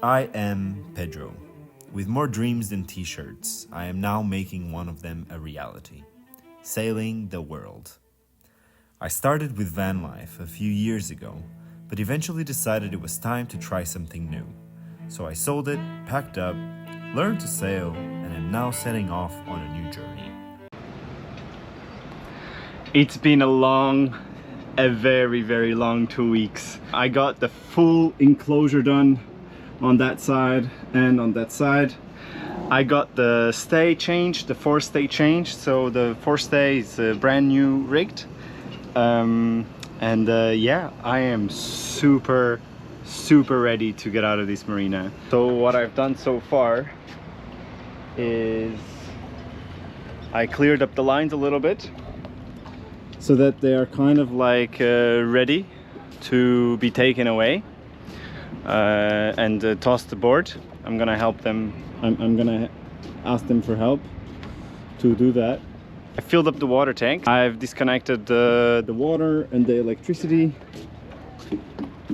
I am Pedro. With more dreams than t-shirts, I am now making one of them a reality. Sailing the world. I started with van life a few years ago, but eventually decided it was time to try something new. So I sold it, packed up, learned to sail, and am now setting off on a new journey. It's been a very long 2 weeks. I got the full enclosure done on that side and on that side. I got the stay changed, the forestay changed, so the forestay is brand new rigged. Yeah, I am super ready to get out of this marina. So what I've done so far is I cleared up the lines a little bit so that they are kind of like ready to be taken away and tossed aboard. I'm gonna help them. I'm gonna ask them for help to do that. I filled up the water tank. I've disconnected the water and the electricity.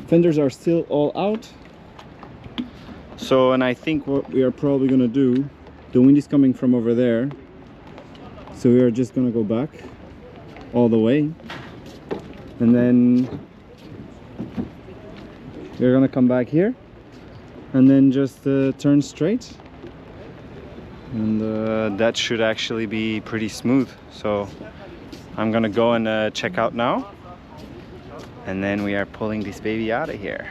Fenders are still all out. So, and I think what we are probably gonna do, the wind is coming from over there, so we are just gonna go back all the way, and then we're gonna come back here and then just turn straight, and that should actually be pretty smooth. So I'm gonna go and check out now, and then we are pulling this baby out of here.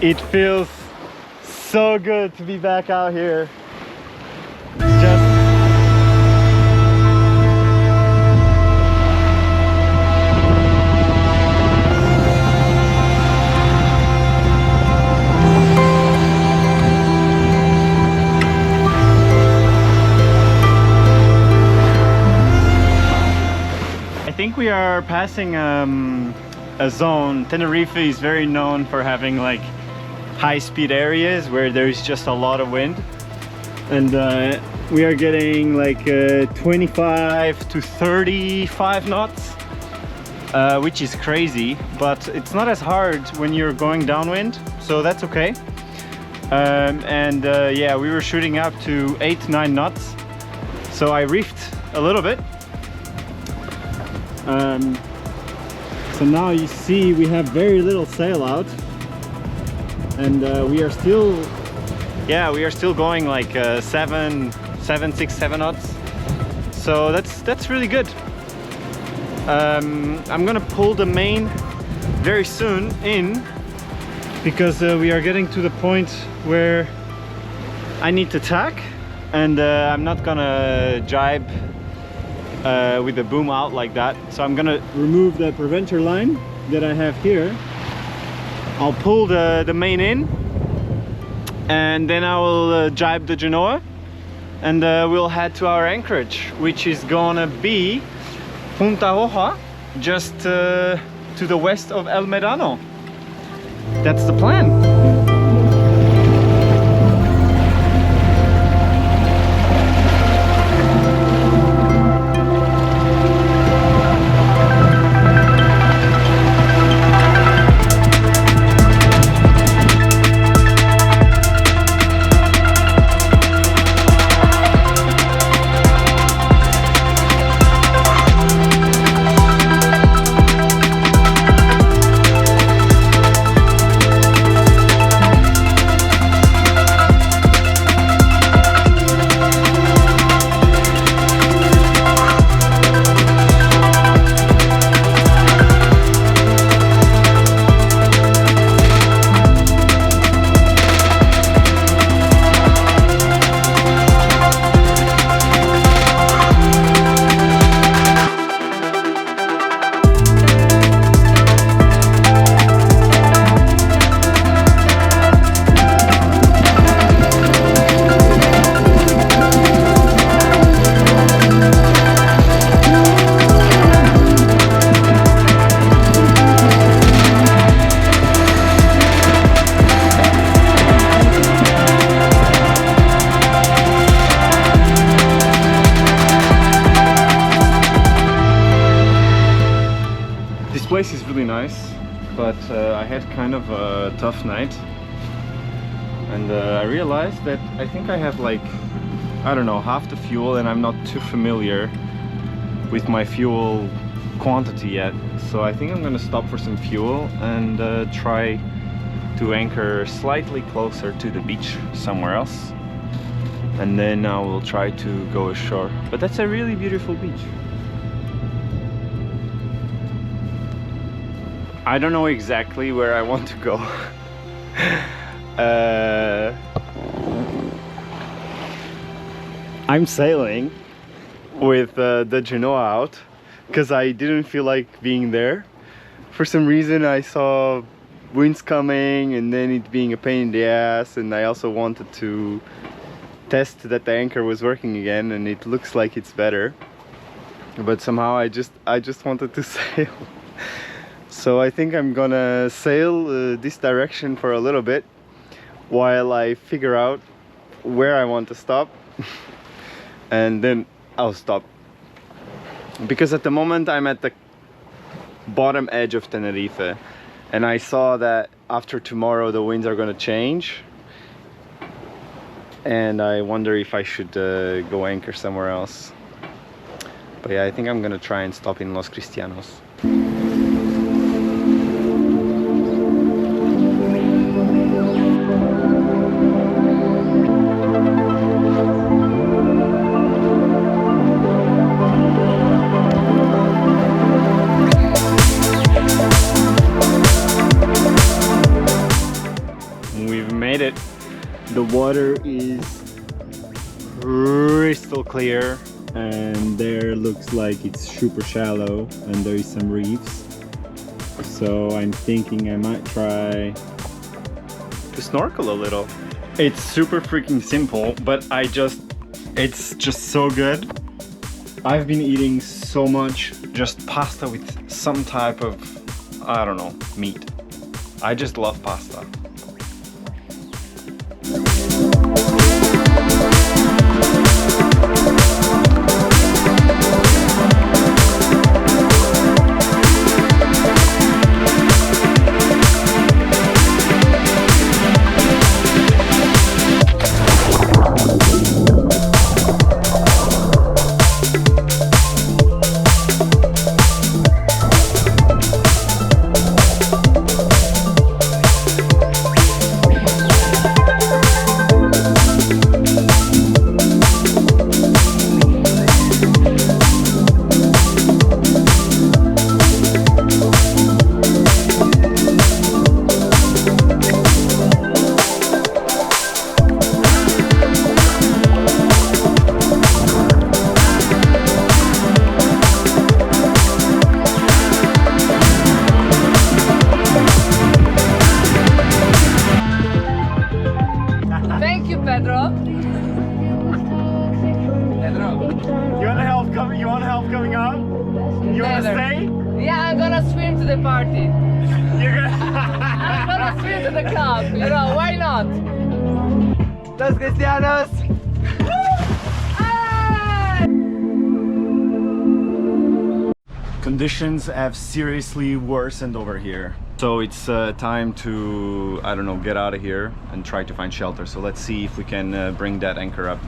It feels so good to be back out here. I think we are passing a zone. Tenerife is very known for having like high-speed areas where there's just a lot of wind, and we are getting like 25 to 35 knots, which is crazy, but it's not as hard when you're going downwind, so that's okay. Yeah, we were shooting up to 8-9 knots, so I reefed a little bit. So now you see we have very little sail out, and we are still going like 7, 6, 7 knots. So that's really good. I'm gonna pull the main very soon in, because we are getting to the point where I need to tack, and I'm not gonna jibe with the boom out like that. So I'm gonna remove the preventer line that I have here. I'll pull the main in, and then I will jibe the Genoa, and we'll head to our anchorage, which is gonna be Punta Hoja, just to the west of El Medano. That's the plan. Place is really nice, but I had kind of a tough night, and I realized that I think I have like, I don't know, half the fuel, and I'm not too familiar with my fuel quantity yet. So I think I'm gonna stop for some fuel and try to anchor slightly closer to the beach somewhere else, and then I will try to go ashore. But that's a really beautiful beach. I don't know exactly where I want to go. I'm sailing with the Genoa out because I didn't feel like being there. For some reason I saw winds coming and then it being a pain in the ass, and I also wanted to test that the anchor was working again, and it looks like it's better. But somehow I just wanted to sail. So I think I'm gonna sail this direction for a little bit while I figure out where I want to stop, and then I'll stop. Because at the moment I'm at the bottom edge of Tenerife, and I saw that after tomorrow the winds are gonna change, and I wonder if I should go anchor somewhere else. But yeah, I think I'm gonna try and stop in Los Cristianos. The water is crystal clear, and there looks like it's super shallow, and there is some reefs. So I'm thinking I might try to snorkel a little. It's super freaking simple, but it's just so good. I've been eating so much just pasta with some type of, I don't know, meat. I just love pasta. You want help coming up? You want to Never. stay? Yeah, I'm gonna swim to the party. You're gonna... I'm gonna swim to the club. You know, why not? Los Cristianos! Conditions have seriously worsened over here. So it's time to, I don't know, get out of here and try to find shelter. So let's see if we can bring that anchor up.